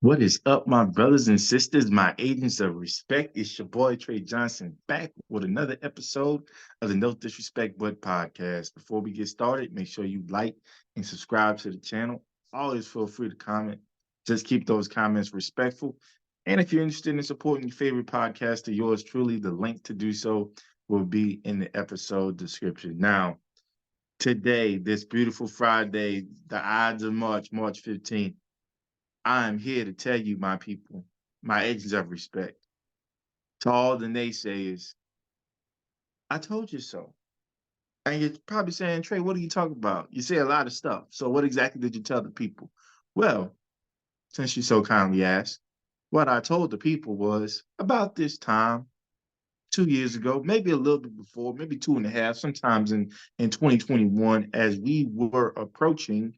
What is up, my brothers and sisters, my agents of respect? It's your boy Trey Johnson back with another episode of the No Disrespect But podcast. Before we get started, make sure you like and subscribe to the channel. Always feel free to comment. Just keep those comments respectful. And if you're interested in supporting your favorite podcaster, yours truly, the link to do so will be in the episode description. Now, today, this beautiful Friday, the Ides of March 15th. I am here to tell you, my people, my agents of respect, to all the naysayers, I told you so. And you're probably saying, Trey, what are you talking about? You say a lot of stuff. So what exactly did you tell the people? Well, since you so kindly asked, what I told the people was about this time 2 years ago, maybe a little bit before, maybe two and a half, sometimes in 2021, as we were approaching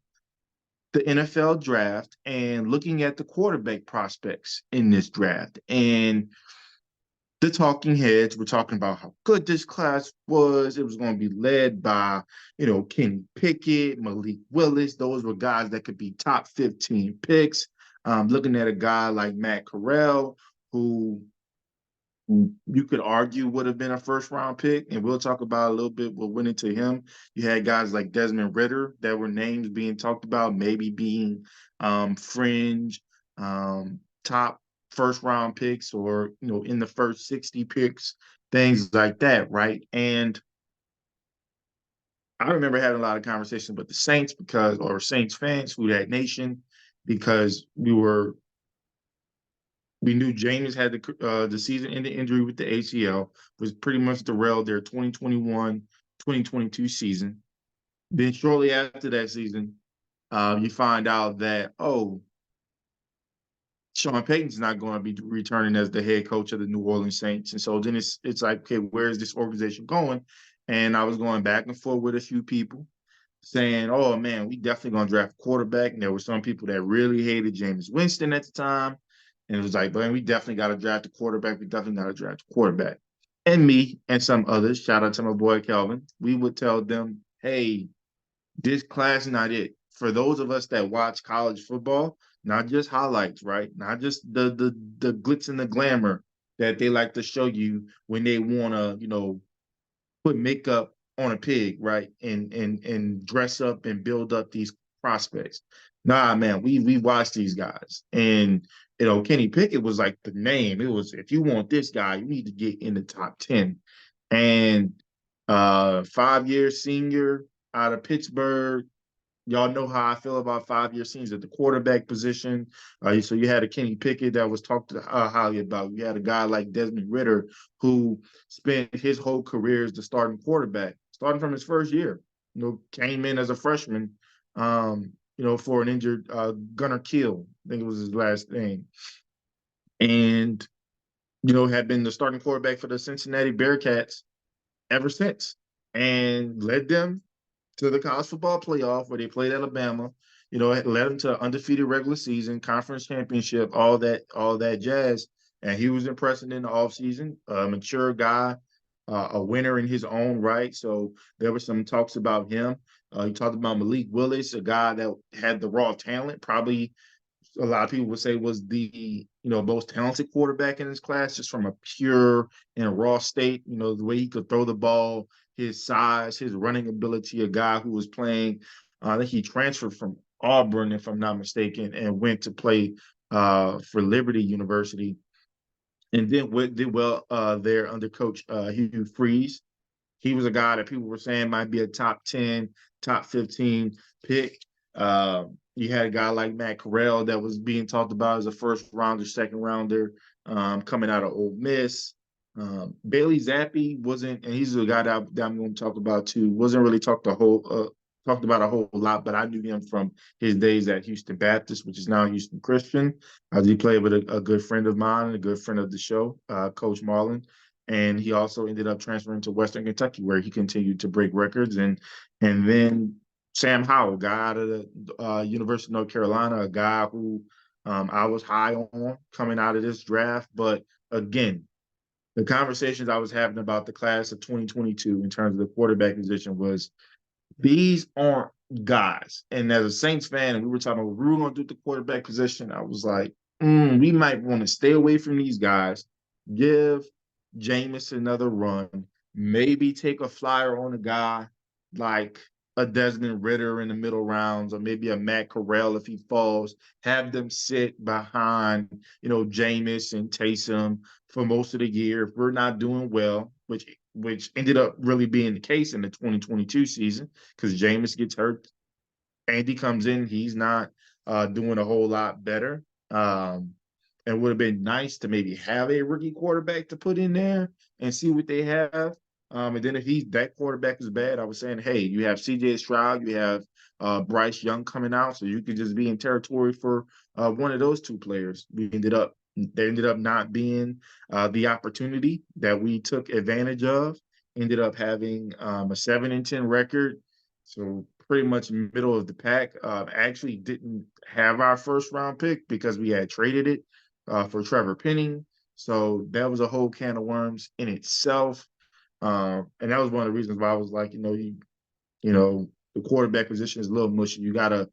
the NFL draft and looking at the quarterback prospects in this draft. And the talking heads were talking about how good this class was. It was going to be led by, Kenny Pickett, Malik Willis. Those were guys that could be top 15 picks. Looking at a guy like Matt Corral, who you could argue would have been a first round pick, and we'll talk about a little bit what went into him. You had guys like Desmond Ritter that were names being talked about, maybe being fringe top first round picks, or in the first 60 picks, things like that, right? And I remember having a lot of conversations with the Saints or Saints fans, who that nation, because we knew James had the season-ending injury with the ACL, was pretty much derailed their 2021-2022 season. Then shortly after that season, you find out that, Sean Payton's not going to be returning as the head coach of the New Orleans Saints. And so then it's like, okay, where is this organization going? And I was going back and forth with a few people saying, oh man, we definitely going to draft a quarterback. And there were some people that really hated Jameis Winston at the time. And it was like, man, we definitely got to draft a quarterback. We definitely got to draft a quarterback. And me and some others, shout out to my boy Kelvin, we would tell them, hey, this class not it. For those of us that watch college football, not just highlights, right? Not just the glitz and the glamour that they like to show you when they want to, put makeup on a pig, right? And dress up and build up these prospects. Nah, man, we watched these guys. And Kenny Pickett was like the name. It was, if you want this guy, you need to get in the top 10. And 5-year senior out of Pittsburgh. Y'all know how I feel about 5-year seniors at the quarterback position. So you had a Kenny Pickett that was talked highly about. You had a guy like Desmond Ritter, who spent his whole career as the starting quarterback, starting from his first year. Came in as a freshman, for an injured Gunnar Kiel, I think it was his last name, and had been the starting quarterback for the Cincinnati Bearcats ever since, and led them to the college football playoff where they played Alabama. It led them to undefeated regular season, conference championship, all that jazz. And he was impressive in the offseason, a mature guy, a winner in his own right. So there were some talks about him. He talked about Malik Willis, a guy that had the raw talent, probably a lot of people would say was the most talented quarterback in his class, just from a pure and raw state. The way he could throw the ball, his size, his running ability. A guy who was playing, I think he transferred from Auburn, if I'm not mistaken, and went to play for Liberty University, and then did well there under Coach Hugh Freeze. He was a guy that people were saying might be a top 10, top 15 pick. You had a guy like Matt Corral that was being talked about as a first rounder, second rounder, coming out of Ole Miss. Bailey Zappi wasn't, and he's a guy that I'm going to talk about too. Wasn't really talked about a whole lot, but I knew him from his days at Houston Baptist, which is now Houston Christian. He played with a good friend of mine and a good friend of the show, Coach Marlin. And he also ended up transferring to Western Kentucky, where he continued to break records. And then Sam Howell, guy out of the University of North Carolina, a guy who I was high on coming out of this draft. But again, the conversations I was having about the class of 2022 in terms of the quarterback position was, these aren't guys. And as a Saints fan, and we were talking about, we were going to do the quarterback position, I was like, we might want to stay away from these guys, give Jameis another run, maybe take a flyer on a guy like a Desmond Ritter in the middle rounds, or maybe a Matt Corral if he falls, have them sit behind, Jameis and Taysom for most of the year. If we're not doing well, which ended up really being the case in the 2022 season, because Jameis gets hurt, Andy comes in, he's not doing a whole lot better. It would have been nice to maybe have a rookie quarterback to put in there and see what they have. And then if that quarterback is bad, I was saying, hey, you have CJ Stroud, you have Bryce Young coming out, so you could just be in territory for one of those two players. They ended up not being the opportunity that we took advantage of. Ended up having a 7-10 record, so pretty much middle of the pack. Actually didn't have our first round pick because we had traded it for Trevor Penning. So that was a whole can of worms in itself. And that was one of the reasons why I was like, the quarterback position is a little mushy. You got to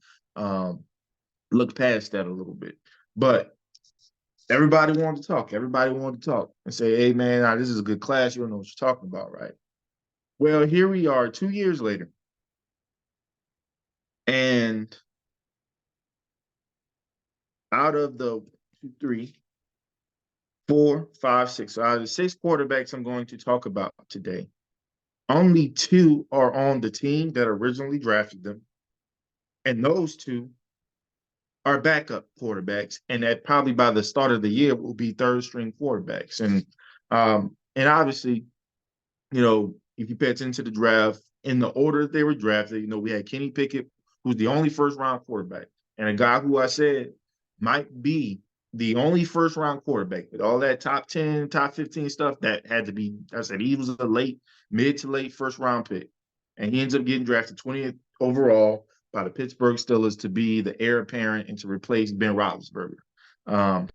look past that a little bit. But everybody wanted to talk. Everybody wanted to talk and say, hey, man, this is a good class. You don't know what you're talking about, right? Well, here we are 2 years later. And out of the 2, 3, 4, 5, 6, so out of the 6 quarterbacks I'm going to talk about today, only 2 are on the team that originally drafted them. And those 2 are backup quarterbacks. And that probably by the start of the year will be third string quarterbacks. And obviously, if you pay attention to the draft, in the order that they were drafted, we had Kenny Pickett, who's the only first round quarterback, and a guy who I said might be the only first round quarterback with all that top 10, top 15 stuff that had to be. I said he was a mid to late first round pick. And he ends up getting drafted 20th overall by the Pittsburgh Steelers to be the heir apparent and to replace Ben Roethlisberger.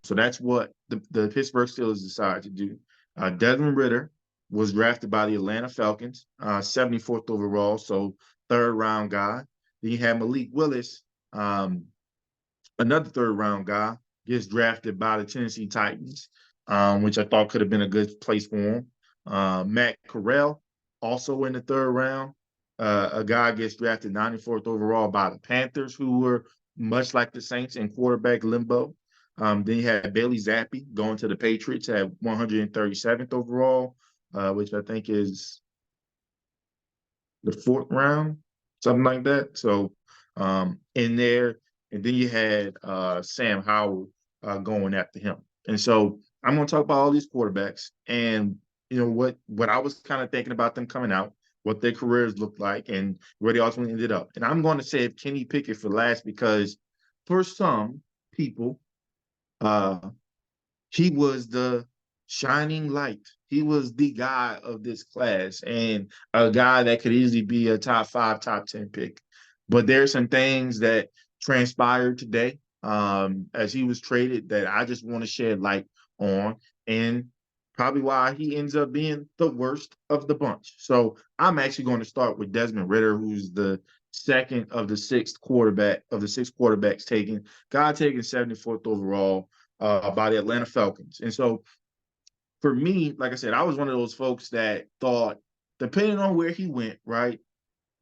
So that's what the Pittsburgh Steelers decided to do. Desmond Ritter was drafted by the Atlanta Falcons, 74th overall, so third round guy. Then you had Malik Willis, another third round guy, gets drafted by the Tennessee Titans, which I thought could have been a good place for him. Matt Corral, also in the third round. A guy gets drafted 94th overall by the Panthers, who were much like the Saints in quarterback limbo. Then you had Bailey Zappi going to the Patriots at 137th overall, which I think is the 4th round, something like that. So in there, and then you had Sam Howell going after him. And so I'm going to talk about all these quarterbacks and what I was kind of thinking about them coming out, what their careers looked like, and where they ultimately ended up. And I'm going to save Kenny Pickett for last because for some people, he was the shining light. He was the guy of this class and a guy that could easily be a top 5, top 10 pick. But there's some things that transpired today as he was traded that I just want to shed light on, and probably why he ends up being the worst of the bunch. So I'm actually going to start with Desmond Ritter, who's the second of the 6 quarterbacks taken. Guy taken 74th overall by the Atlanta Falcons. And so for me, like I said, I was one of those folks that thought, depending on where he went, right,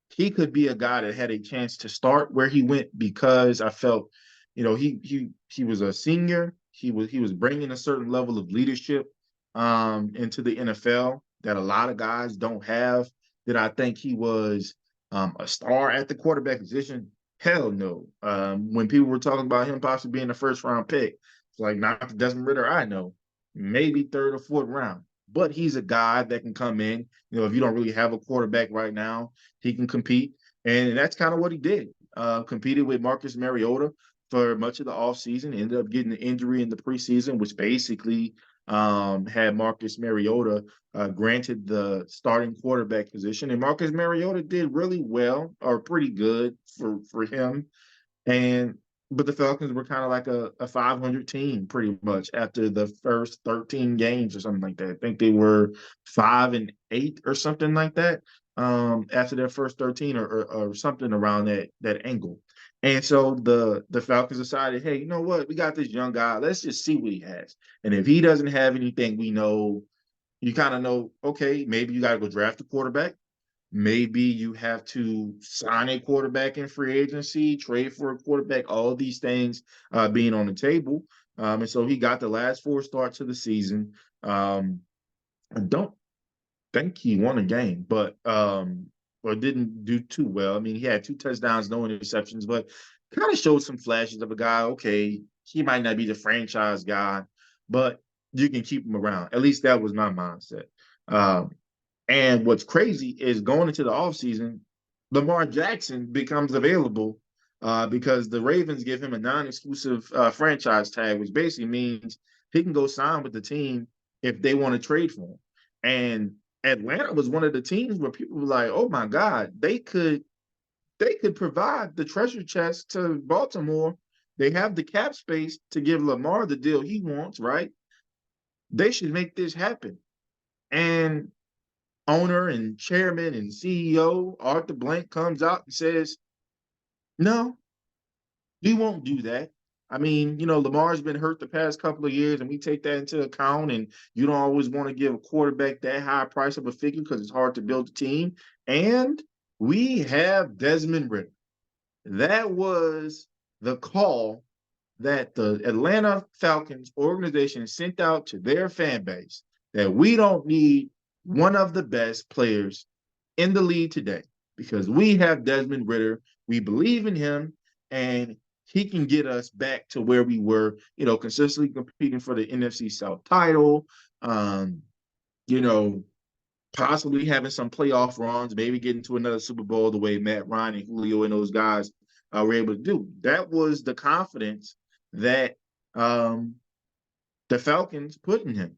he could be a guy that had a chance to start where he went because I felt, he was a senior. He was bringing a certain level of leadership into the NFL that a lot of guys don't have. Did I think he was a star at the quarterback position? Hell no. When people were talking about him possibly being a first round pick, it's like not the Desmond Ritter I know, maybe 3rd or 4th round. But he's a guy that can come in. If you don't really have a quarterback right now, he can compete. And that's kind of what he did. Competed with Marcus Mariota for much of the offseason, ended up getting an injury in the preseason, which basically had Marcus Mariota granted the starting quarterback position. And Marcus Mariota did really well, or pretty good for him. But the Falcons were kind of like a 500 team pretty much after the first 13 games or something like that. I think they were 5-8 or something like that after their first 13 or something around that angle. And so the Falcons decided, hey, you know what? We got this young guy. Let's just see what he has. And if he doesn't have anything, we know you kind of know, okay, maybe you got to go draft a quarterback. Maybe you have to sign a quarterback in free agency, trade for a quarterback, all these things being on the table. And so he got the last four starts of the season. I don't think he won a game, but or didn't do too well. I mean, he had two touchdowns, no interceptions, but kind of showed some flashes of a guy. Okay, he might not be the franchise guy, but you can keep him around. At least that was my mindset. Um, and what's crazy is going into the offseason, Lamar Jackson becomes available because the Ravens give him a non-exclusive franchise tag, which basically means he can go sign with the team if they want to trade for him. And Atlanta was one of the teams where people were like, "Oh my God, they could provide the treasure chest to Baltimore. They have the cap space to give Lamar the deal he wants, right? They should make this happen." And owner and chairman and CEO Arthur Blank comes out and says, "No, we won't do that." I mean, Lamar's been hurt the past couple of years, and we take that into account. And you don't always want to give a quarterback that high price of a figure because it's hard to build a team. And we have Desmond Ritter. That was the call that the Atlanta Falcons organization sent out to their fan base that we don't need one of the best players in the league today because we have Desmond Ritter. We believe in him, and he can get us back to where we were, consistently competing for the NFC South title. Um, you know, Possibly having some playoff runs, maybe getting to another Super Bowl the way Matt Ryan and Julio and those guys were able to do. That was the confidence that um, the Falcons put in him.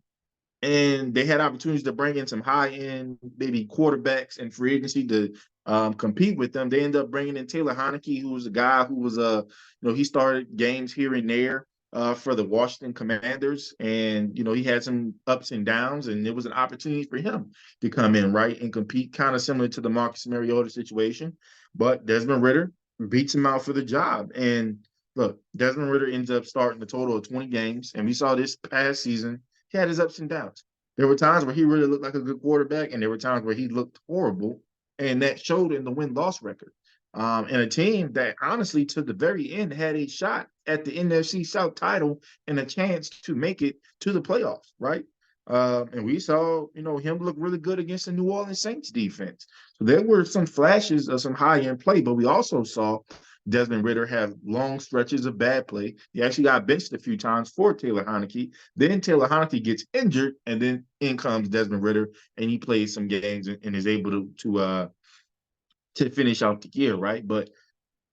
And they had opportunities to bring in some high-end, maybe quarterbacks and free agency to compete with them. They ended up bringing in Taylor Heineke, who was a guy who was he started games here and there for the Washington Commanders, and he had some ups and downs, and it was an opportunity for him to come in right and compete, kind of similar to the Marcus Mariota situation. But Desmond Ritter beats him out for the job, and look, Desmond Ritter ends up starting a total of 20 games, and we saw this past season he had his ups and downs. There were times where he really looked like a good quarterback, and there were times where he looked horrible, and that showed in the win-loss record. And a team that honestly, to the very end, had a shot at the NFC South title and a chance to make it to the playoffs, right? And we saw, him look really good against the New Orleans Saints defense. So there were some flashes of some high-end play, but we also saw Desmond Ritter have long stretches of bad play. He actually got benched a few times for Taylor Heineke. Then Taylor Heineke gets injured, and then in comes Desmond Ritter, and he plays some games and is able to finish out the year, right? But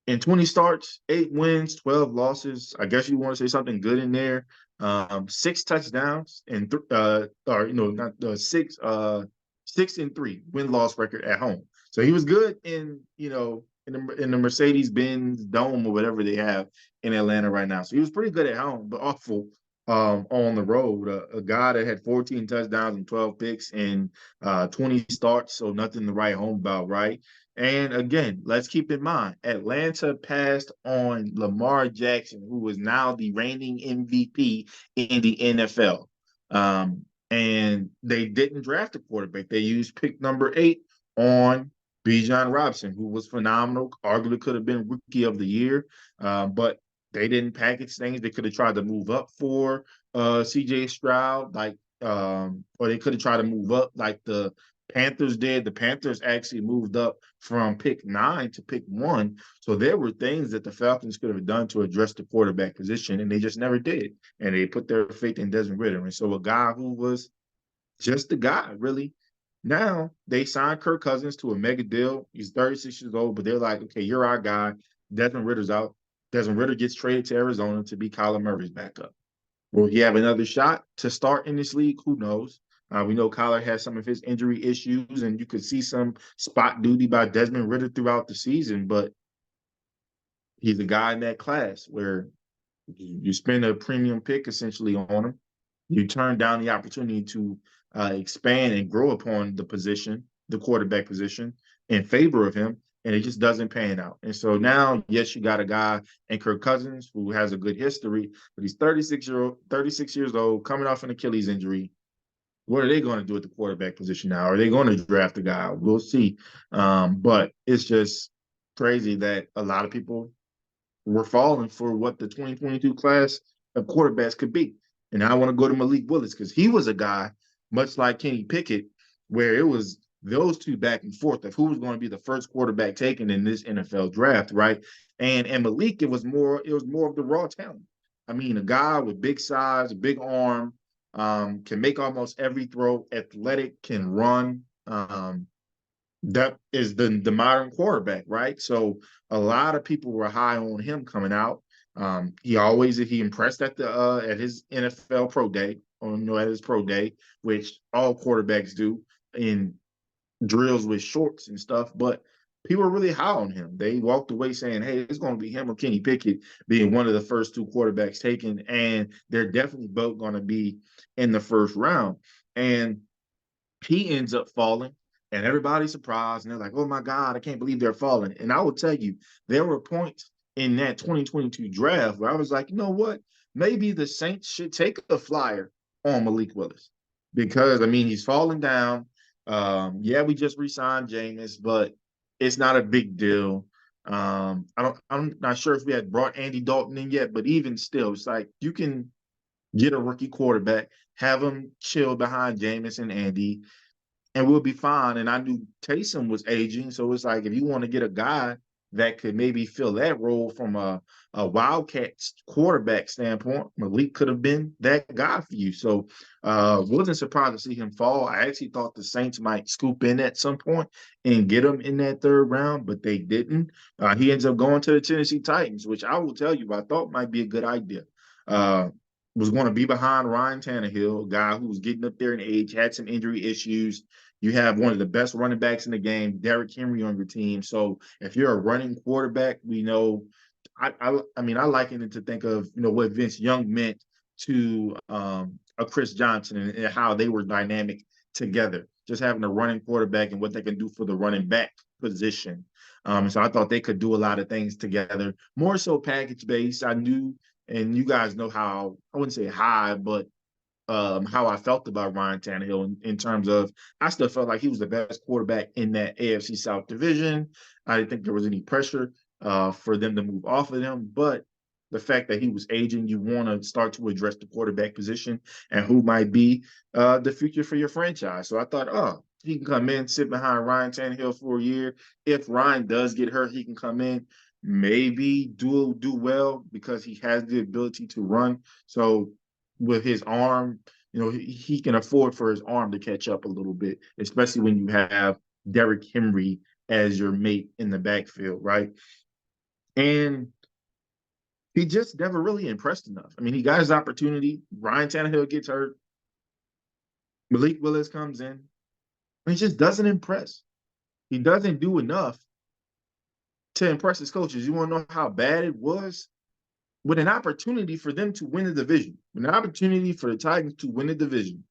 in 20 starts, 8 wins, 12 losses. I guess you want to say something good in there. 6 touchdowns and or not six 6-3 win-loss record at home. So he was good in the Mercedes-Benz Dome or whatever they have in Atlanta right now. So he was pretty good at home, but awful on the road. A guy that had 14 touchdowns and 12 picks and 20 starts, so nothing to write home about, right? And again, let's keep in mind, Atlanta passed on Lamar Jackson, who is now the reigning MVP in the NFL. And they didn't draft a quarterback. They used pick number 8 on Bijan Robinson, who was phenomenal, arguably could have been Rookie of the Year, but they didn't package things. They could have tried to move up for C.J. Stroud, or they could have tried to move up like the Panthers did. The Panthers actually moved up from pick 9 to pick 1. So there were things that the Falcons could have done to address the quarterback position, and they just never did. And they put their faith in Desmond Ritter. And so a guy who was just a guy, really. Now they signed Kirk Cousins to a mega deal. He's 36 years old, but they're like, okay, you're our guy. Desmond Ritter's out. Desmond Ritter gets traded to Arizona to be Kyler Murray's backup. Will he have another shot to start in this league? Who knows? We know Kyler has some of his injury issues, and you could see some spot duty by Desmond Ritter throughout the season, but he's a guy in that class where you spend a premium pick essentially on him. You turn down the opportunity to expand and grow upon the position, the quarterback position, in favor of him. and it just doesn't pan out. And so now, yes, you got a guy in Kirk Cousins who has a good history, but he's 36 years old, coming off an Achilles injury. What are they going to do at the quarterback position now? Are they going to draft a guy? We'll see. But it's just crazy that a lot of people were falling for what the 2022 class of quarterbacks could be. And I want to go to Malik Willis because he was a guy, much like Kenny Pickett, where it was those two back and forth of who was going to be the first quarterback taken in this NFL draft, right? And Malik, it was more of the raw talent. I mean, a guy with big size, a big arm, can make almost every throw, athletic, can run. That is the modern quarterback, right? So a lot of people were high on him coming out. He impressed at his NFL pro day, or at his pro day, which all quarterbacks do in drills with shorts and stuff. But people were really high on him. They walked away saying, "Hey, it's going to be him or Kenny Pickett being one of the first two quarterbacks taken, and they're definitely both going to be in the first round." And he ends up falling, and everybody's surprised, and they're like, "Oh my God, I can't believe they're falling." And I will tell you, there were points in that 2022 draft where I was like, you know what? Maybe the Saints should take a flyer on Malik Willis because I mean he's falling down. Yeah, we just re-signed Jameis, but it's not a big deal. I'm not sure if we had brought Andy Dalton in yet, but even still, it's like you can get a rookie quarterback, have him chill behind Jameis and Andy, and we'll be fine. And I knew Taysom was aging, so it's like if you want to get a guy that could maybe fill that role from a Wildcats quarterback standpoint, Malik could have been that guy for you. So wasn't surprised to see him fall. I actually thought the Saints might scoop in at some point and get him in that third round, but they didn't. He ends up going to the Tennessee Titans, which I will tell you I thought might be a good idea. Was going to be behind Ryan Tannehill, a guy who was getting up there in age, had some injury issues. You have one of the best running backs in the game, Derrick Henry, on your team. So if you're a running quarterback, we know. I liken it to think of what Vince Young meant to a Chris Johnson and how they were dynamic together. Just having a running quarterback and what they can do for the running back position. So I thought they could do a lot of things together. More so package based. I knew, and you guys know how I wouldn't say high, but how I felt about Ryan Tannehill in terms of I still felt like he was the best quarterback in that AFC South division. I didn't think there was any pressure for them to move off of him, but the fact that he was aging, you want to start to address the quarterback position and who might be the future for your franchise. So I thought, oh, he can come in, sit behind Ryan Tannehill for a year. If Ryan does get hurt, he can come in, maybe do well because he has the ability to run. So with his arm, he can afford for his arm to catch up a little bit, especially when you have Derrick Henry as your mate in the backfield, right? And he just never really impressed enough. I mean, he got his opportunity. Ryan Tannehill gets hurt. Malik Willis comes in. And he just doesn't impress. He doesn't do enough to impress his coaches. You want to know how bad it was? With an opportunity for them to win the division, with an opportunity for the Titans to win the division,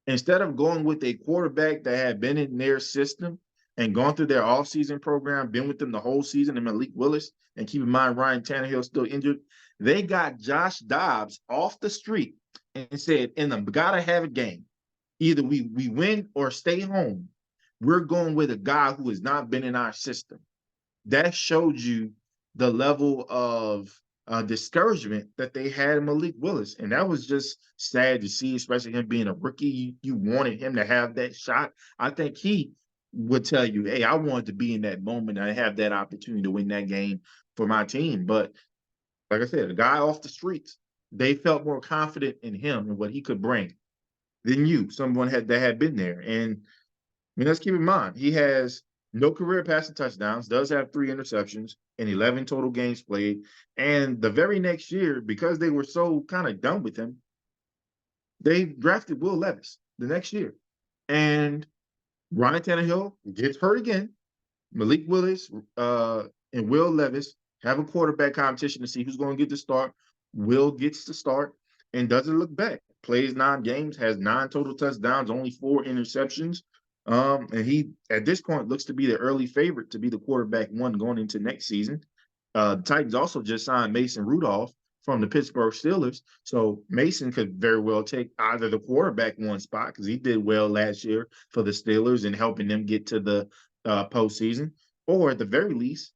instead of going with a quarterback that had been in their system and gone through their offseason program, been with them the whole season, and Malik Willis, and keep in mind Ryan Tannehill still injured, they got Josh Dobbs off the street and said, in the gotta have a game, either we win or stay home. We're going with a guy who has not been in our system. That showed you the level of discouragement that they had in Malik Willis. And that was just sad to see, especially him being a rookie. You wanted him to have that shot. I think he would tell you, hey, I wanted to be in that moment and have that opportunity to win that game for my team. But like I said, a guy off the streets, they felt more confident in him and what he could bring than someone that had been there. And I mean, let's keep in mind, he has no career passing touchdowns, does have 3 interceptions and 11 total games played. And the very next year, because they were so kind of done with him, they drafted Will Levis the next year. And Ryan Tannehill gets hurt again. Malik Willis and Will Levis have a quarterback competition to see who's going to get the start. Will gets the start and doesn't look back. Plays 9 games, has 9 total touchdowns, only 4 interceptions. And he at this point looks to be the early favorite to be the quarterback one going into next season. The Titans also just signed Mason Rudolph from the Pittsburgh Steelers. So Mason could very well take either the quarterback one spot because he did well last year for the Steelers and helping them get to the postseason, or at the very least,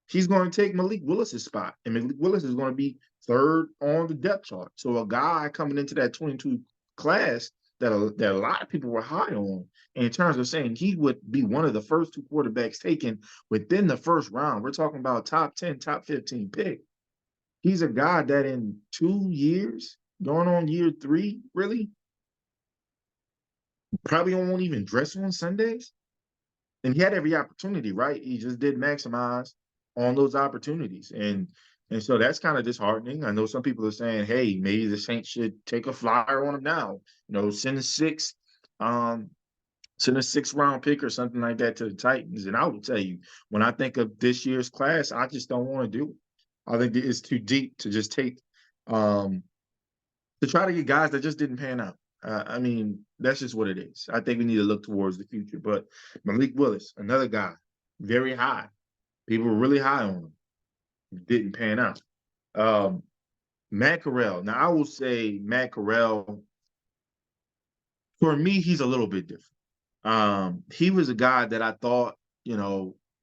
he's going to take Malik Willis's spot, and Malik Willis is going to be third on the depth chart. So a guy coming into that 22 class that a lot of people were high on in terms of saying he would be one of the first two quarterbacks taken within the first round. We're talking about top 10, top 15 pick. He's a guy that in 2 years, going on year three, really, probably won't even dress on Sundays. And he had every opportunity, right? He just didn't maximize on those opportunities. And so that's kind of disheartening. I know some people are saying, hey, maybe the Saints should take a flyer on him now. Send um, a 6th round pick or something like that to the Titans. And I will tell you, when I think of this year's class, I just don't want to do it. I think it's too deep to just take to try to get guys that just didn't pan out. I mean, that's just what it is. I think we need to look towards the future. But Malik Willis, another guy, very high. People were really high on him. Didn't pan out. Um, Matt Corral. Now, I will say Matt Corral, for me, he's a little bit different. He was a guy that I thought,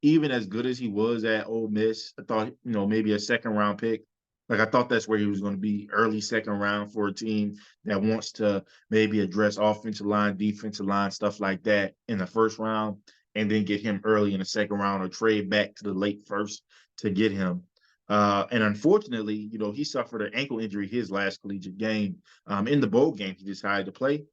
even as good as he was at Ole Miss, I thought, maybe a 2nd-round pick. Like I thought that's where he was going to be, early 2nd round for a team that wants to maybe address offensive line, defensive line, stuff like that in the 1st round, and then get him early in the 2nd round or trade back to the late first to get him. And unfortunately, he suffered an ankle injury his last collegiate game. In the bowl game he decided to play,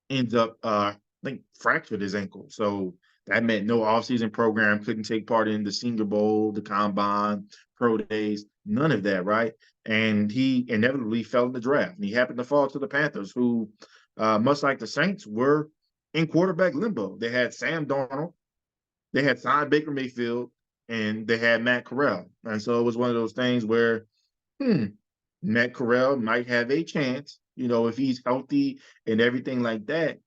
ends up I think fractured his ankle. So that meant no offseason program, couldn't take part in the Senior Bowl, the combine, pro days, none of that, right? And he inevitably fell in the draft. And he happened to fall to the Panthers, who, much like the Saints, were in quarterback limbo. They had Sam Darnold, they had signed Baker Mayfield, and they had Matt Corral. And so it was one of those things where, Matt Corral might have a chance, if he's healthy and everything like that.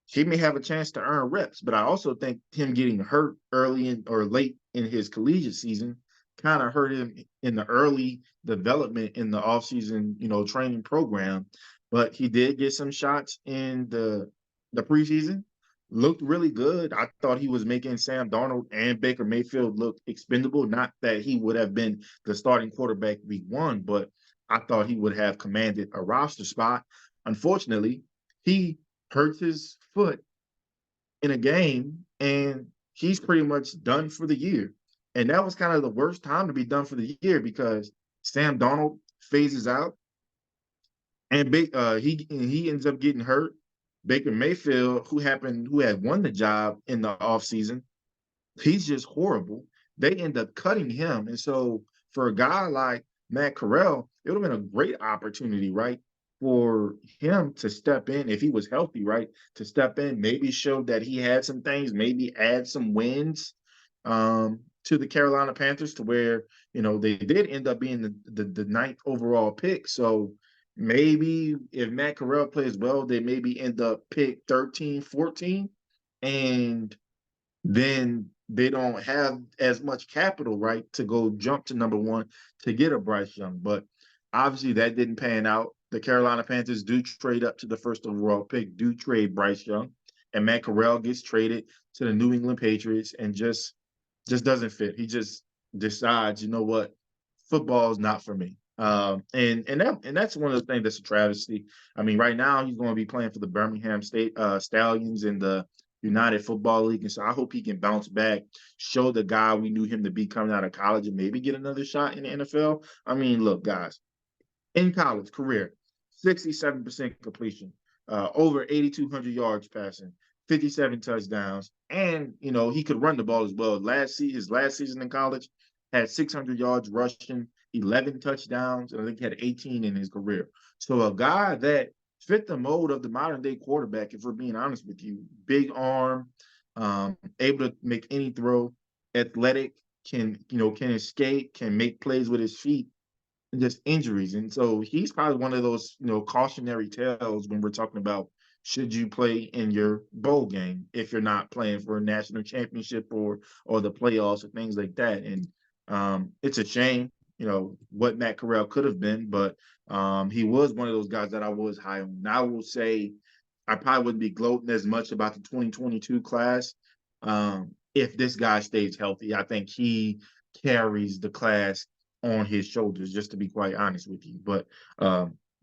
He may have a chance to earn reps, but I also think him getting hurt early in or late in his collegiate season kind of hurt him in the early development in the offseason, training program. But he did get some shots in the preseason. Looked really good. I thought he was making Sam Darnold and Baker Mayfield look expendable. Not that he would have been the starting quarterback week one, but I thought he would have commanded a roster spot. Unfortunately, he hurts his foot in a game and he's pretty much done for the year. And that was kind of the worst time to be done for the year because Sam Darnold phases out and he ends up getting hurt. Baker Mayfield, who had won the job in the offseason, he's just horrible. They end up cutting him. And so for a guy like Matt Corral, it would have been a great opportunity, right? For him to step in if he was healthy, right? To step in, maybe show that he had some things, maybe add some wins to the Carolina Panthers to where, they did end up being the 9th overall pick. So maybe if Matt Corral plays well, they maybe end up pick 13, 14. And then they don't have as much capital, right, to go jump to number one to get a Bryce Young. But obviously that didn't pan out. The Carolina Panthers do trade up to the 1st overall pick, do trade Bryce Young, and Matt Corral gets traded to the New England Patriots and just doesn't fit. He just decides, you know what, football is not for me. And that's one of the things that's a travesty. I mean, right now he's going to be playing for the Birmingham State Stallions in the United Football League, and so I hope he can bounce back, show the guy we knew him to be coming out of college, and maybe get another shot in the NFL. I mean, look, guys, in college career, 67% completion, over 8,200 yards passing, 57 touchdowns, and he could run the ball as well. His last season in college had 600 yards rushing, 11 touchdowns, and I think he had 18 in his career. So a guy that fit the mold of the modern day quarterback, if we're being honest with you, big arm, able to make any throw, athletic, can escape, can make plays with his feet, and just injuries. And so he's probably one of those, cautionary tales when we're talking about should you play in your bowl game if you're not playing for a national championship or the playoffs or things like that. And it's a shame, what Matt Corral could have been, but he was one of those guys that I was high on. Now, I will say I probably wouldn't be gloating as much about the 2022 class if this guy stays healthy. I think he carries the class on his shoulders, just to be quite honest with you. But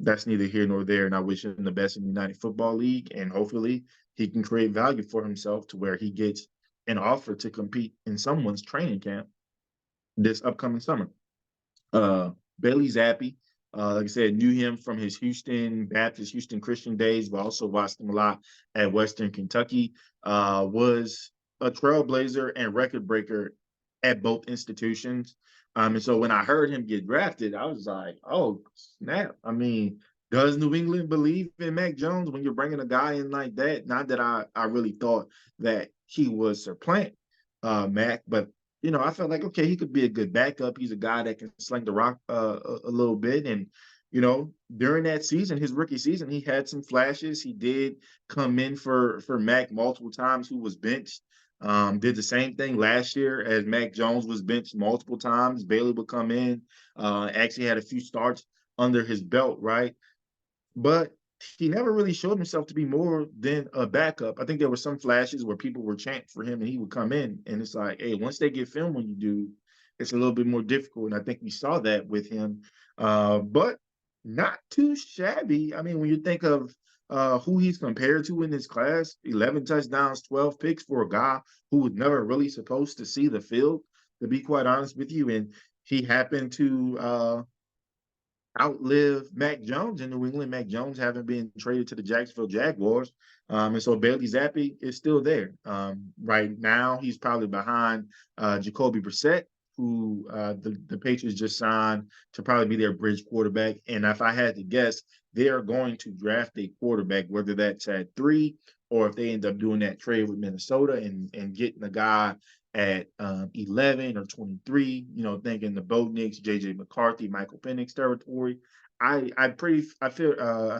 that's neither here nor there. And I wish him the best in the United Football League. And hopefully he can create value for himself to where he gets an offer to compete in someone's training camp this upcoming summer. Uh, Bailey Zappi, like I said, knew him from his Houston Baptist, Houston Christian days, but also watched him a lot at Western Kentucky. Was a trailblazer and record breaker at both institutions. And so when I heard him get drafted, I was like, oh, snap. I mean, does New England believe in Mac Jones when you're bringing a guy in like that? Not that I really thought that he was supplant Mac, but I felt like, okay, he could be a good backup. He's a guy that can sling the rock a little bit. And, during that season, his rookie season, he had some flashes. He did come in for Mac multiple times, who was benched. Did the same thing last year as Mac Jones was benched multiple times. Bailey would come in, actually had a few starts under his belt, right? But he never really showed himself to be more than a backup. I think there were some flashes where people were chanting for him and he would come in. And it's like, hey, once they get film on you, dude, it's a little bit more difficult. And I think we saw that with him. But not too shabby. I mean, when you think of who he's compared to in this class, 11 touchdowns, 12 picks for a guy who was never really supposed to see the field, to be quite honest with you. And he happened to outlive Mac Jones in New England. Mac Jones having been traded to the Jacksonville Jaguars. And so Bailey Zappi is still there. Right now, he's probably behind Jacoby Brissett, who the Patriots just signed to probably be their bridge quarterback. And if I had to guess, they are going to draft a quarterback, whether that's at 3 or if they end up doing that trade with Minnesota and getting a guy at 11 or 23, thinking the Bo Nix, JJ McCarthy, Michael Penix territory. I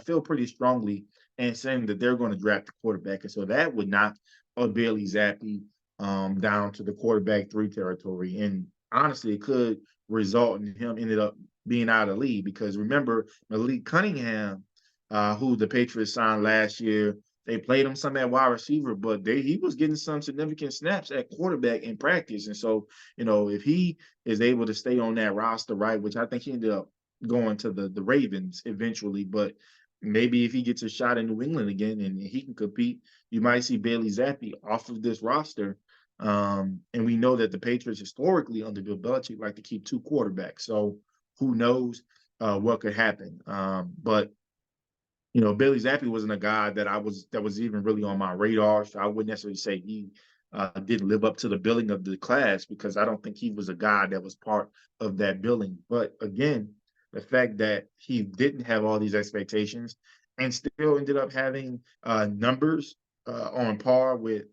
feel pretty strongly in saying that they're going to draft a quarterback, and so that would knock a Bailey Zappi down to the quarterback 3 territory. And honestly, it could result in him ended up being out of the league because remember Malik Cunningham, who the Patriots signed last year, they played him some at wide receiver, but he was getting some significant snaps at quarterback in practice. And so, if he is able to stay on that roster, right, which I think he ended up going to the Ravens eventually, but maybe if he gets a shot in New England again and he can compete, you might see Bailey Zappi off of this roster. And we know that the Patriots historically under Bill Belichick like to keep 2 quarterbacks. So who knows what could happen. But Bailey Zappi wasn't a guy that was even really on my radar. So I wouldn't necessarily say he didn't live up to the billing of the class because I don't think he was a guy that was part of that billing. But again, the fact that he didn't have all these expectations and still ended up having numbers on par with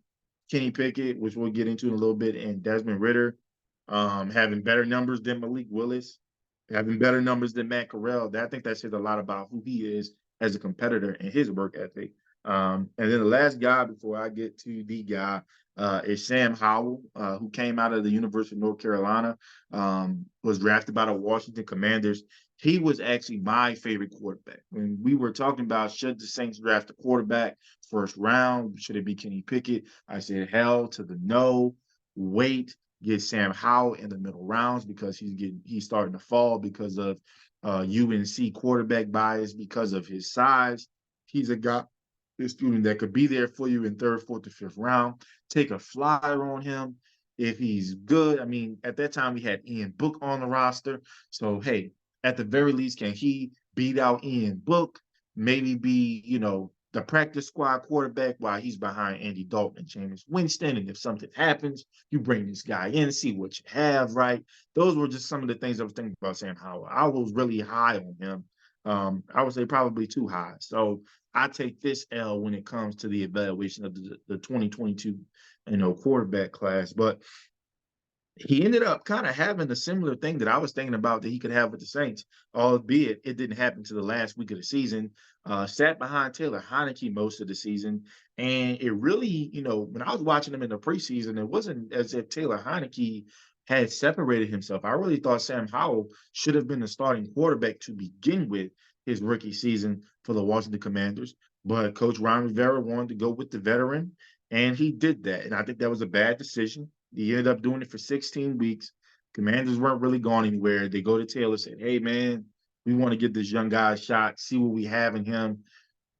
Kenny Pickett, which we'll get into in a little bit, and Desmond Ridder, having better numbers than Malik Willis, having better numbers than Matt Corral. I think that says a lot about who he is as a competitor and his work ethic. And then the last guy before I get to the guy is Sam Howell, who came out of the University of North Carolina, was drafted by the Washington Commanders. He was actually my favorite quarterback. When we were talking about should the Saints draft a quarterback first round, should it be Kenny Pickett? I said hell to the no. Wait, get Sam Howell in the middle rounds because he's starting to fall because of UNC quarterback bias, because of his size. He's a guy, a student that could be there for you in 3rd, 4th, or 5th round. Take a flyer on him if he's good. I mean, at that time we had Ian Book on the roster, so hey, at the very least, can he beat out Ian Book? Maybe be the practice squad quarterback while he's behind Andy Dalton and Jameis Winston. And if something happens, you bring this guy in, see what you have, right? Those were just some of the things I was thinking about Sam Howell. I was really high on him. I would say probably too high. So I take this L when it comes to the evaluation of the 2022, quarterback class. But he ended up kind of having a similar thing that I was thinking about that he could have with the Saints, albeit it didn't happen to the last week of the season. Sat behind Taylor Heineke most of the season, and it really, when I was watching him in the preseason, it wasn't as if Taylor Heineke had separated himself. I really thought Sam Howell should have been the starting quarterback to begin with his rookie season for the Washington Commanders, but Coach Ron Rivera wanted to go with the veteran, and he did that, and I think that was a bad decision. He ended up doing it for 16 weeks. Commanders weren't really going anywhere. They go to Taylor, said, "Hey, man, we want to give this young guy a shot, see what we have in him."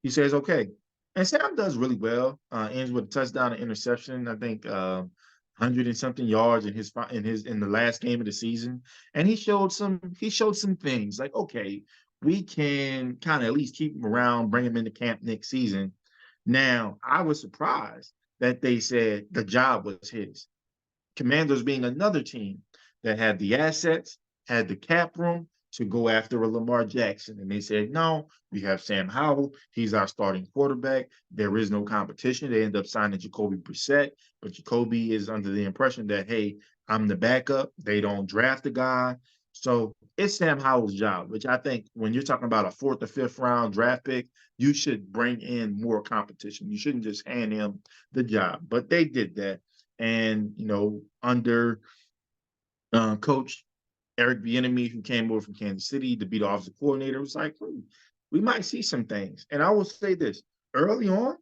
He says, "Okay." And Sam does really well. Ends with a touchdown and interception. I think 100 and something yards in the last game of the season. And he showed some things like, okay, we can kind of at least keep him around, bring him into camp next season. Now, I was surprised that they said the job was his. Commanders being another team that had the assets, had the cap room to go after a Lamar Jackson. And they said, no, we have Sam Howell. He's our starting quarterback. There is no competition. They end up signing Jacoby Brissett, but Jacoby is under the impression that, hey, I'm the backup. They don't draft the guy. So it's Sam Howell's job, which I think when you're talking about a fourth or fifth round draft pick, you should bring in more competition. You shouldn't just hand him the job. But they did that. And, under Coach Eric Bieniemy, who came over from Kansas City to be the offensive coordinator, was like, we might see some things. And I will say this early on,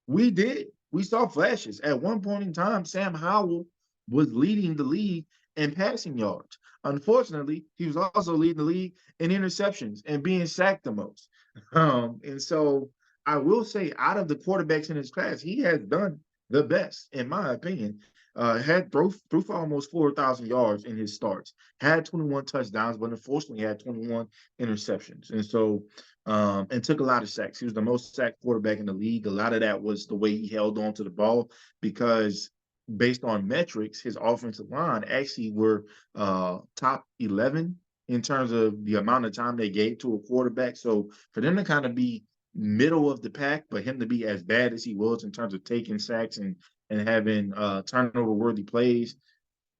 we did. We saw flashes. At one point in time, Sam Howell was leading the league in passing yards. Unfortunately, he was also leading the league in interceptions and being sacked the most. And so I will say, out of the quarterbacks in his class, he has done the best, in my opinion. Had threw for almost 4,000 yards in his starts. Had 21 touchdowns, but unfortunately had 21 interceptions. And so and took a lot of sacks. He was the most sacked quarterback in the league. A lot of that was the way he held on to the ball because based on metrics, his offensive line actually were top 11 in terms of the amount of time they gave to a quarterback. So for them to kind of be middle of the pack, but him to be as bad as he was in terms of taking sacks and having turnover worthy plays,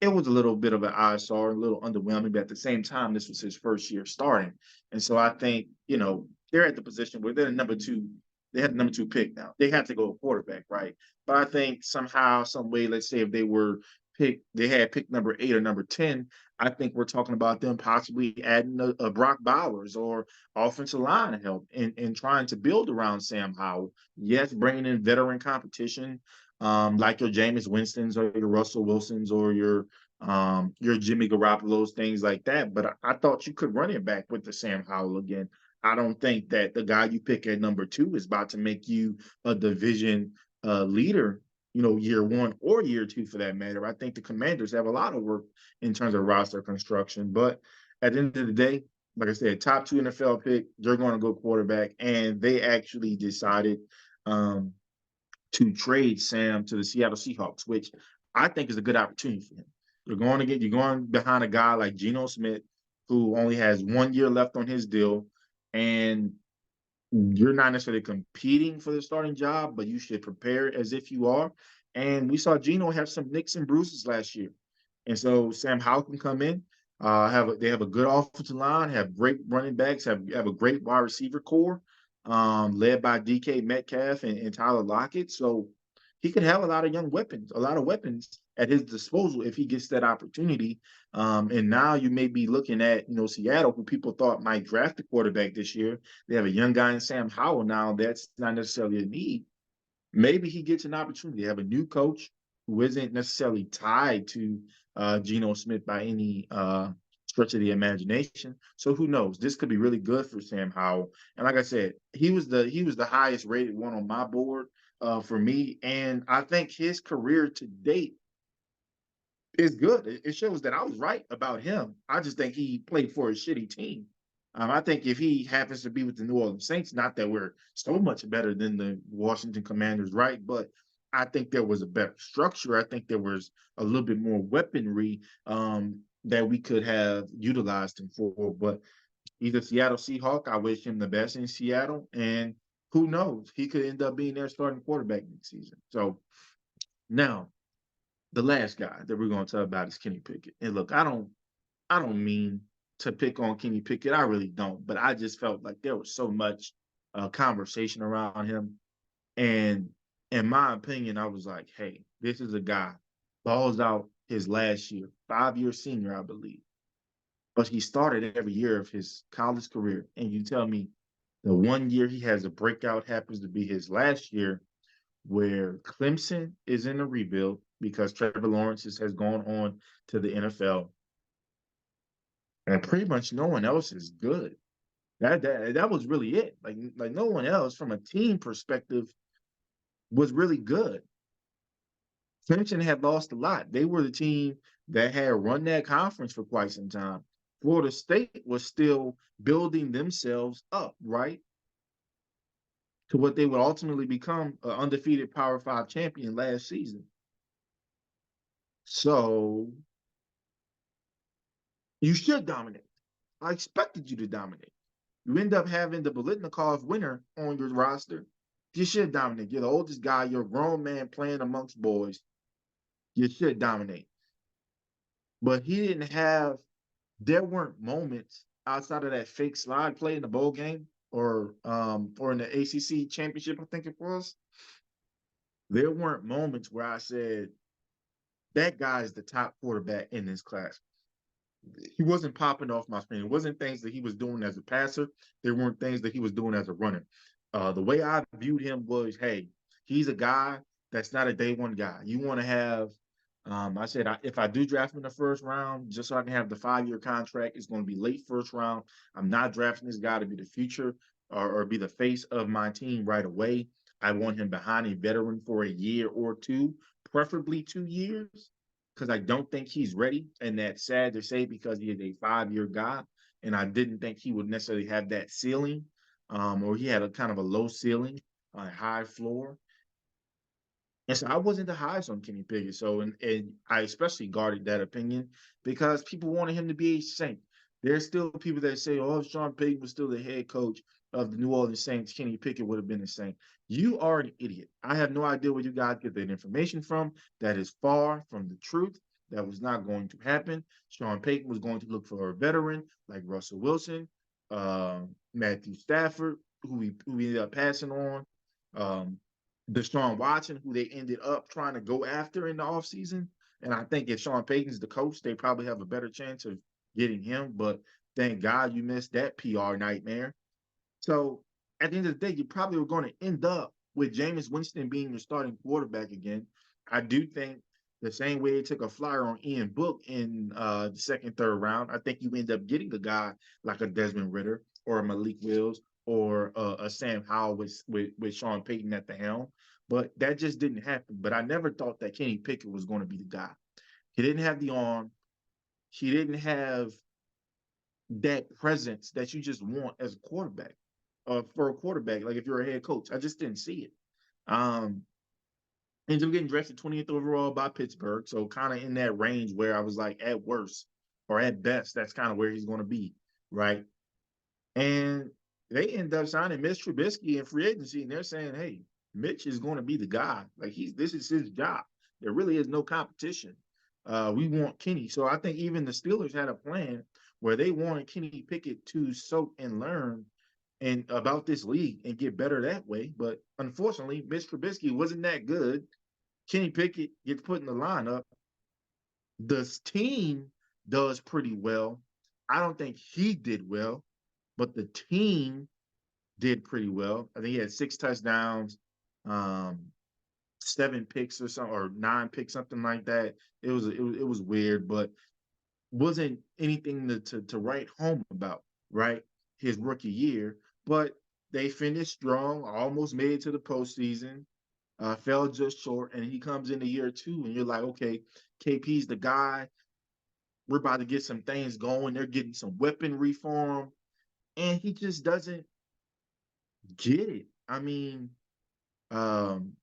it was a little bit of an eyesore, a little underwhelming, but at the same time, this was his first year starting. And so I think, they're at the position where they're the number two. They had the number two pick now. They had to go quarterback, right? But I think somehow, some way, let's say if they had pick number 8 or number 10, I think we're talking about them possibly adding a Brock Bowers or offensive line help and trying to build around Sam Howell. Yes, bringing in veteran competition, like your Jameis Winston's or your Russell Wilson's or your Jimmy Garoppolo's, things like that. But I thought you could run it back with the Sam Howell again. I don't think that the guy you pick at number 2 is about to make you a division leader, year 1 or year 2 for that matter. I think the Commanders have a lot of work in terms of roster construction. But at the end of the day, like I said, top 2 NFL pick, they're going to go quarterback, and they actually decided to trade Sam to the Seattle Seahawks, which I think is a good opportunity for him. You're going behind a guy like Geno Smith, who only has 1 year left on his deal, and you're not necessarily competing for the starting job, but you should prepare as if you are. And we saw Geno have some nicks and bruises last year. And so Sam Howell can come in, they have a good offensive line, have great running backs, have a great wide receiver core, led by DK Metcalf and Tyler Lockett. So he could have a lot of weapons at his disposal if he gets that opportunity. And now you may be looking at, Seattle, who people thought might draft a quarterback this year. They have a young guy in Sam Howell now. That's not necessarily a need. Maybe he gets an opportunity. They have a new coach who isn't necessarily tied to Geno Smith by any stretch of the imagination. So who knows? This could be really good for Sam Howell. And like I said, he was the highest rated one on my board for me. And I think his career to date is good. It shows that I was right about him. I just think he played for a shitty team. I think if he happens to be with the New Orleans Saints, not that we're so much better than the Washington Commanders, right? But I think there was a better structure. I think there was a little bit more weaponry that we could have utilized him for. But he's a Seattle Seahawk. I wish him the best in Seattle. And who knows? He could end up being their starting quarterback next season. So now The last guy that we're going to talk about is Kenny Pickett. And look, I don't mean to pick on Kenny Pickett. I really don't. But I just felt like there was so much conversation around him. And in my opinion, I was like, hey, this is a guy balls out his last year, 5-year senior, I believe. But he started every year of his college career. And you tell me the one year he has a breakout happens to be his last year, where Clemson is in a rebuild because Trevor Lawrence has gone on to the NFL, and pretty much no one else is good. That was really it. Like no one else from a team perspective was really good. Clemson had lost a lot. They were the team that had run that conference for quite some time. Florida State was still building themselves up, right, to what they would ultimately become an undefeated Power Five champion last season. So you should dominate. I expected you to dominate. You end up having the Bolitnikov winner on your roster. You should dominate. You're the oldest guy. You're a grown man playing amongst boys. You should dominate. But he didn't have, there weren't moments outside of that fake slide play in the bowl game or in the ACC championship, I think it was. There weren't moments where I said, that guy is the top quarterback in this class. He wasn't popping off my screen. It wasn't things that he was doing as a passer. There weren't things that he was doing as a runner. The way I viewed him was, hey, he's a guy that's not a day one guy. You want to have, I said, if I do draft him in the first round, just so I can have the 5-year contract, it's going to be late first round. I'm not drafting this guy to be the future or be the face of my team right away. I want him behind a veteran for a year or two, preferably 2 years, because I don't think he's ready. And that's sad to say because he is a 5-year guy. And I didn't think he would necessarily have that ceiling, or he had a kind of a low ceiling, a high floor. And so I wasn't the highest on Kenny Pickett. So, and I especially guarded that opinion because people wanted him to be a Saint. There's still people that say, oh, if Sean Payton was still the head coach of the New Orleans Saints, Kenny Pickett would have been the Saint. You are an idiot. I have no idea where you guys get that information from. That is far from the truth. That was not going to happen. Sean Payton was going to look for a veteran like Russell Wilson, Matthew Stafford, who he ended up passing on. Um, Deshaun Watson, who they ended up trying to go after in the offseason. And I think if Sean Payton's the coach, they probably have a better chance of getting him. But thank God you missed that PR nightmare. So at the end of the day, you probably were going to end up with Jameis Winston being your starting quarterback again. I do think the same way they took a flyer on Ian Book in the second, third round, I think you end up getting a guy like a Desmond Ritter or a Malik Wills or a Sam Howell with Sean Payton at the helm. But that just didn't happen. But I never thought that Kenny Pickett was going to be the guy. He didn't have the arm. He didn't have that presence that you just want as a quarterback, for a quarterback. Like if you're a head coach, I just didn't see it. Um, Ended up getting drafted 20th overall by Pittsburgh, so kind of in that range where I was like, at worst or at best, that's kind of where he's going to be, right? And they end up signing Mitch Trubisky in free agency, and they're saying, hey, Mitch is going to be the guy. Like this is his job. There really is no competition. We want Kenny. So I think even the Steelers had a plan where they wanted Kenny Pickett to soak and learn and about this league and get better that way. But unfortunately, Mitch Trubisky wasn't that good. Kenny Pickett gets put in the lineup. The team does pretty well. I don't think he did well, but the team did pretty well. I think he had 6 touchdowns, um, 7 picks or something, or 9 picks, something like that. It was weird, but wasn't anything to write home about, right? His rookie year, but they finished strong, almost made it to the postseason, fell just short, and he comes in the year two, and you're like, okay, KP's the guy. We're about to get some things going. They're getting some weaponry for him, and he just doesn't get it. I mean, um,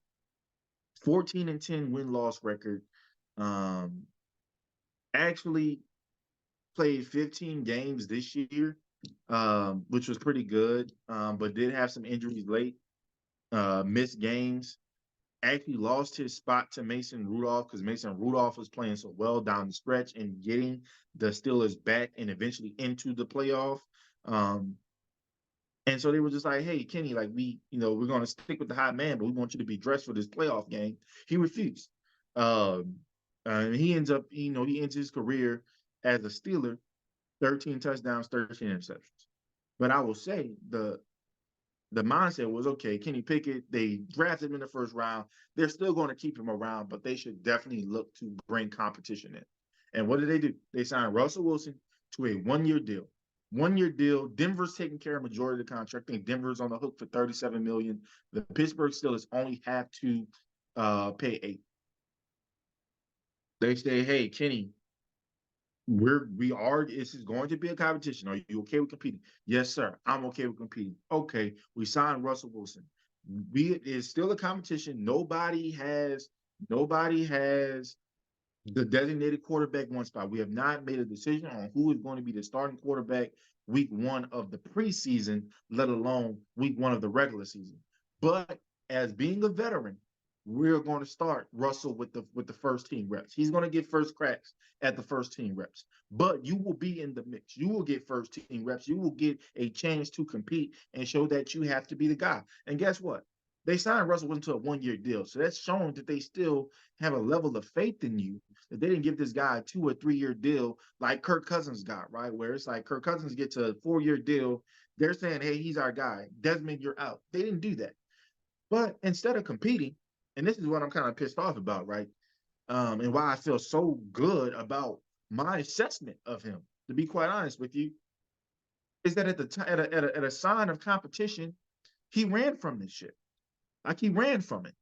14-10 win-loss record. Um, Actually played 15 games this year, which was pretty good, but did have some injuries late, missed games. actually lost his spot to Mason Rudolph because Mason Rudolph was playing so well down the stretch and getting the Steelers back and eventually into the playoff. Um, and so they were just like, "Hey, Kenny, like we're going to stick with the hot man, but we want you to be dressed for this playoff game." He refused. Um, and he ends up, he ends his career as a Steeler, 13 touchdowns, 13 interceptions. But I will say the mindset was okay. Kenny Pickett, they drafted him in the first round. They're still going to keep him around, but they should definitely look to bring competition in. And what did they do? They signed Russell Wilson to a 1 year deal. 1 year deal. Denver's taking care of majority of the contract. I think Denver's on the hook for 37 million. The Pittsburgh Steelers only have to pay 8. They say, hey, Kenny, this is going to be a competition. Are you okay with competing? Yes, sir. I'm okay with competing. Okay, we signed Russell Wilson. It is still a competition. Nobody has the designated quarterback one spot. We have not made a decision on who is going to be the starting quarterback week 1 of the preseason, let alone week 1 of the regular season. But as being a veteran, we're going to start Russell with the first team reps. He's going to get first cracks at the first team reps, but you will be in the mix. You will get first team reps. You will get a chance to compete and show that you have to be the guy. And guess what? They signed Russell Wilson to a 1 year deal, so that's showing that they still have a level of faith in you, that they didn't give this guy a 2 or 3 year deal like Kirk Cousins got, right? Where it's like Kirk Cousins gets a 4 year deal. They're saying, hey, he's our guy. Desmond, you're out. They didn't do that. But instead of competing, and this is what I'm kind of pissed off about, right? And why I feel so good about my assessment of him, to be quite honest with you, is that at the time, at a sign of competition, he ran from this shit. Like he ran from it.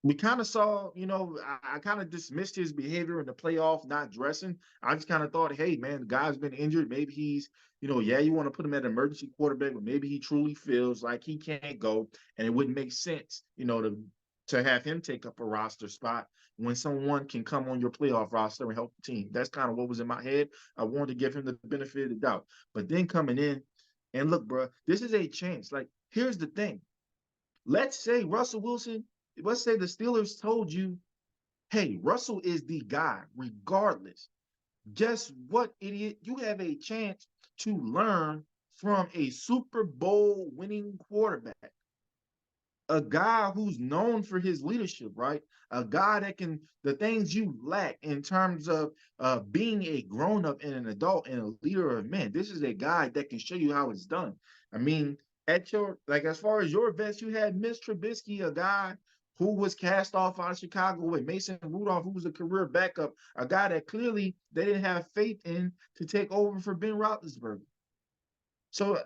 We kind of saw, I kind of dismissed his behavior in the playoff, not dressing. I just kind of thought, hey, man, the guy's been injured. Maybe he's, yeah, you want to put him at emergency quarterback, but maybe he truly feels like he can't go, and it wouldn't make sense, to have him take up a roster spot when someone can come on your playoff roster and help the team. That's kind of what was in my head. I wanted to give him the benefit of the doubt. But then coming in, and look, bro, this is a chance. Like, here's the thing. Let's say Russell Wilson, let's say the Steelers told you, hey, Russell is the guy, regardless. Guess what, idiot? You have a chance to learn from a Super Bowl winning quarterback, a guy who's known for his leadership, right? A guy that can, the things you lack in terms of being a grown up and an adult and a leader of men. This is a guy that can show you how it's done. I mean, as far as your vets, you had Mitch Trubisky, a guy who was cast off out of Chicago with Mason Rudolph, who was a career backup, a guy that clearly they didn't have faith in to take over for Ben Roethlisberger. So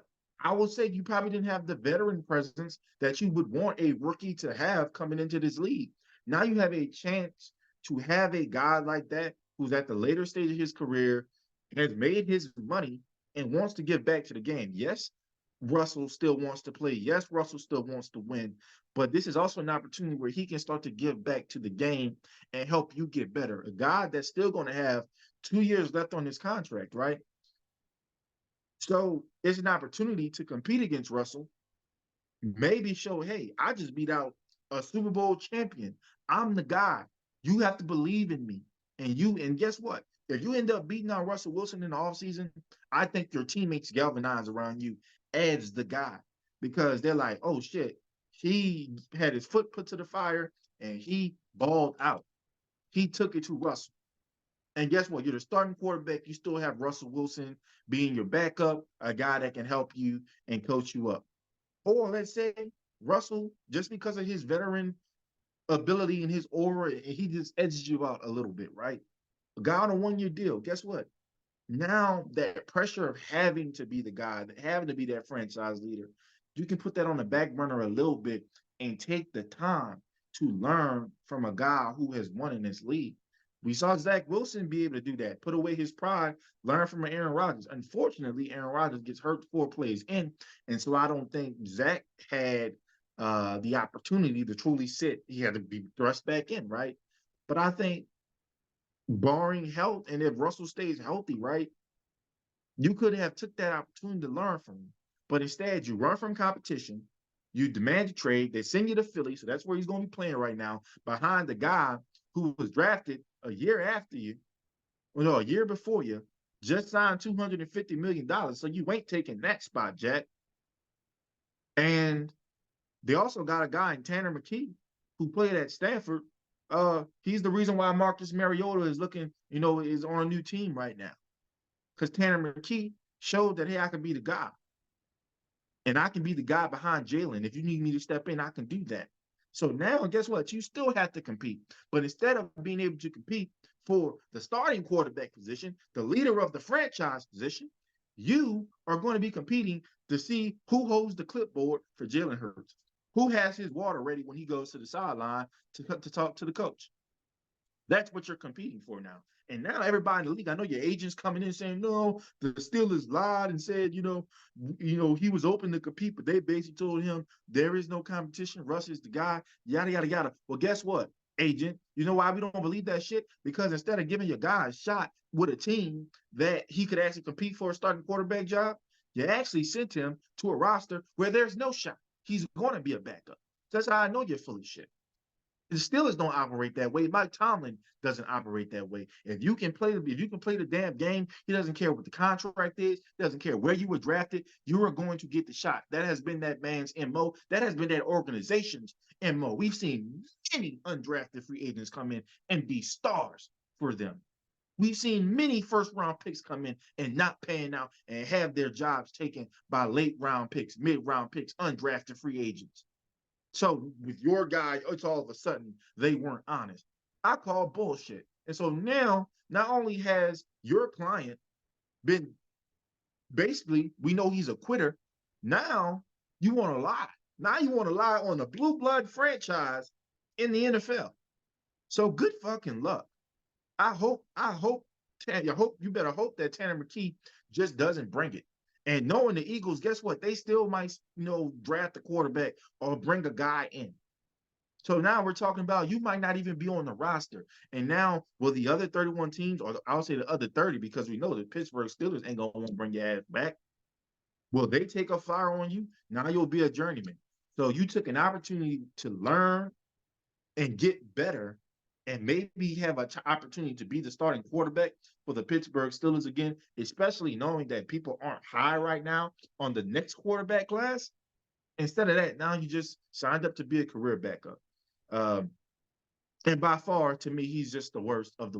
I will say you probably didn't have the veteran presence that you would want a rookie to have coming into this league. Now you have a chance to have a guy like that who's at the later stage of his career, has made his money, and wants to give back to the game. Yes, Russell still wants to play. Yes, Russell still wants to win. But this is also an opportunity where he can start to give back to the game and help you get better. A guy that's still going to have 2 years left on his contract, right? So it's an opportunity to compete against Russell, maybe show, hey, I just beat out a Super Bowl champion. I'm the guy. You have to believe in me. And guess what? If you end up beating out Russell Wilson in the offseason, I think your teammates galvanize around you as the guy, because they're like, oh shit, he had his foot put to the fire and he balled out. He took it to Russell. And guess what? You're the starting quarterback. You still have Russell Wilson being your backup, a guy that can help you and coach you up. Or let's say Russell, just because of his veteran ability and his aura, he just edges you out a little bit, right? A guy on a 1 year deal. Guess what? Now that pressure of having to be the guy, having to be that franchise leader, you can put that on the back burner a little bit and take the time to learn from a guy who has won in this league. We saw Zach Wilson be able to do that, put away his pride, learn from Aaron Rodgers. Unfortunately, Aaron Rodgers gets hurt 4 plays in, and so I don't think Zach had the opportunity to truly sit. He had to be thrust back in, right? But I think barring health, and if Russell stays healthy, right, you could have took that opportunity to learn from him. But instead, you run from competition. You demand a trade. They send you to Philly, so that's where he's going to be playing right now, behind the guy who was drafted a year after you, well, no, a year before you, just signed $250 million. So you ain't taking that spot, Jack. And they also got a guy in Tanner McKee who played at Stanford. He's the reason why Marcus Mariota is looking, is on a new team right now. Because Tanner McKee showed that, hey, I can be the guy. And I can be the guy behind Jalen. If you need me to step in, I can do that. So now, guess what? You still have to compete. But instead of being able to compete for the starting quarterback position, the leader of the franchise position, you are going to be competing to see who holds the clipboard for Jalen Hurts, who has his water ready when he goes to the sideline to talk to the coach. That's what you're competing for now. And now everybody in the league, I know your agents coming in saying, no, the Steelers lied and said, he was open to compete, but they basically told him there is no competition. Russ is the guy, yada, yada, yada. Well, guess what, agent? You know why we don't believe that shit? Because instead of giving your guy a shot with a team that he could actually compete for a starting quarterback job, you actually sent him to a roster where there's no shot. He's going to be a backup. That's how I know you're full of shit. The Steelers don't operate that way. Mike Tomlin doesn't operate that way. If you can play the damn game, he doesn't care what the contract is. He doesn't care where you were drafted. You are going to get the shot. That has been that man's MO. That has been that organization's MO. We've seen many undrafted free agents come in and be stars for them. We've seen many first-round picks come in and not paying out and have their jobs taken by late-round picks, mid-round picks, undrafted free agents. So with your guy, it's all of a sudden they weren't honest. I call bullshit. And so now, not only has your client been basically, we know he's a quitter. Now you want to lie. Now you want to lie on a blue blood franchise in the NFL. So good fucking luck. You better hope that Tanner McKee just doesn't bring it. And knowing the Eagles, guess what? They still might, draft a quarterback or bring a guy in. So now we're talking about you might not even be on the roster. And now will the other 31 teams, or I'll say the other 30, because we know the Pittsburgh Steelers ain't gonna want to bring your ass back. Will they take a flyer on you? Now you'll be a journeyman. So you took an opportunity to learn and get better and maybe have an opportunity to be the starting quarterback for the Pittsburgh Steelers again, especially knowing that people aren't high right now on the next quarterback class. Instead of that, now you just signed up to be a career backup. And by far, to me, he's just the worst of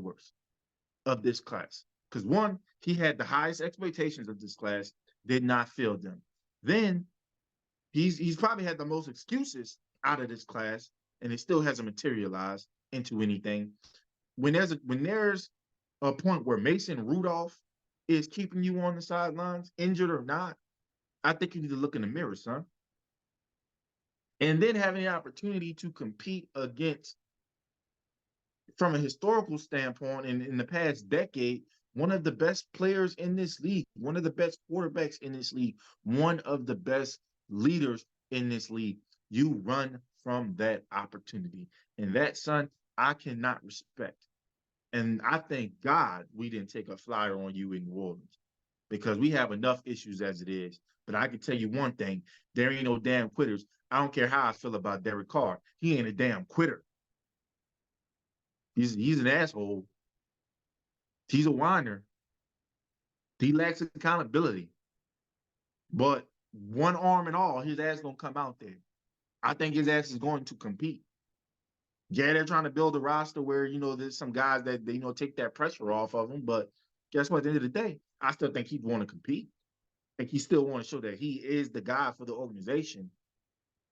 this class. Because one, he had the highest expectations of this class, did not fill them. Then he's probably had the most excuses out of this class, and it still hasn't materialized into anything. When there's a point where Mason Rudolph is keeping you on the sidelines, injured or not, I think you need to look in the mirror, son. And then having the opportunity to compete against, from a historical standpoint, in the past decade, one of the best players in this league, one of the best quarterbacks in this league, one of the best leaders in this league. You run from that opportunity. And that, son, I cannot respect. And I thank God we didn't take a flyer on you in New Orleans, because we have enough issues as it is. But I can tell you one thing, there ain't no damn quitters. I don't care how I feel about Derek Carr. He ain't a damn quitter. He's an asshole. He's a whiner. He lacks accountability. But one arm and all, his ass gonna come out there. I think his ass is going to compete. Yeah, they're trying to build a roster where, there's some guys that, take that pressure off of him. But guess what? At the end of the day, I still think he'd want to compete. I think he still want to show that he is the guy for the organization.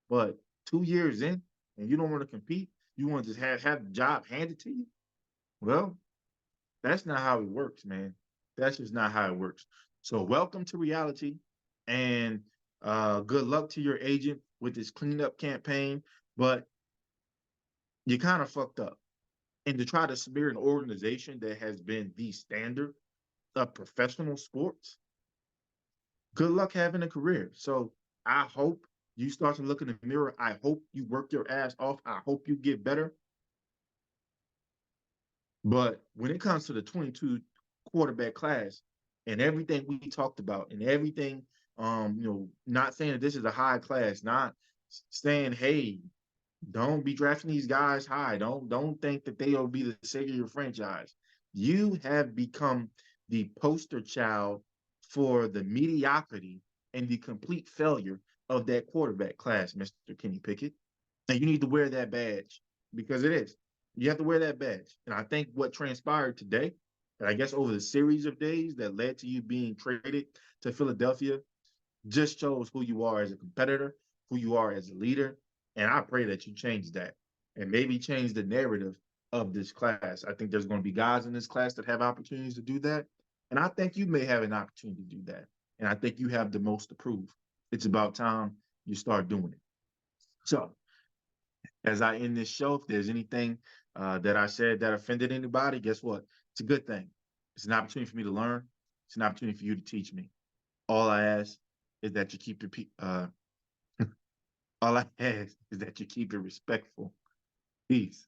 But 2 years in, and you don't want to compete, you want to just have the job handed to you? Well, that's not how it works, man. That's just not how it works. So welcome to reality, and good luck to your agent with this cleanup campaign. But you kind of fucked up. And to try to smear an organization that has been the standard of professional sports, good luck having a career. So I hope you start to look in the mirror. I hope you work your ass off. I hope you get better. But when it comes to the 22 quarterback class and everything we talked about and everything, not saying that this is a high class, not saying, hey, don't be drafting these guys high. Don't think that they'll be the savior of your franchise. You have become the poster child for the mediocrity and the complete failure of that quarterback class, Mr. Kenny Pickett. And you need to wear that badge because it is. You have to wear that badge. And I think what transpired today, and I guess over the series of days that led to you being traded to Philadelphia, just shows who you are as a competitor, who you are as a leader. And I pray that you change that and maybe change the narrative of this class. I think there's going to be guys in this class that have opportunities to do that. And I think you may have an opportunity to do that. And I think you have the most to prove. It's about time you start doing it. So, as I end this show, if there's anything that I said that offended anybody, guess what? It's a good thing. It's an opportunity for me to learn. It's an opportunity for you to teach me. All I ask is that you keep it all I ask is that you keep it respectful. Peace.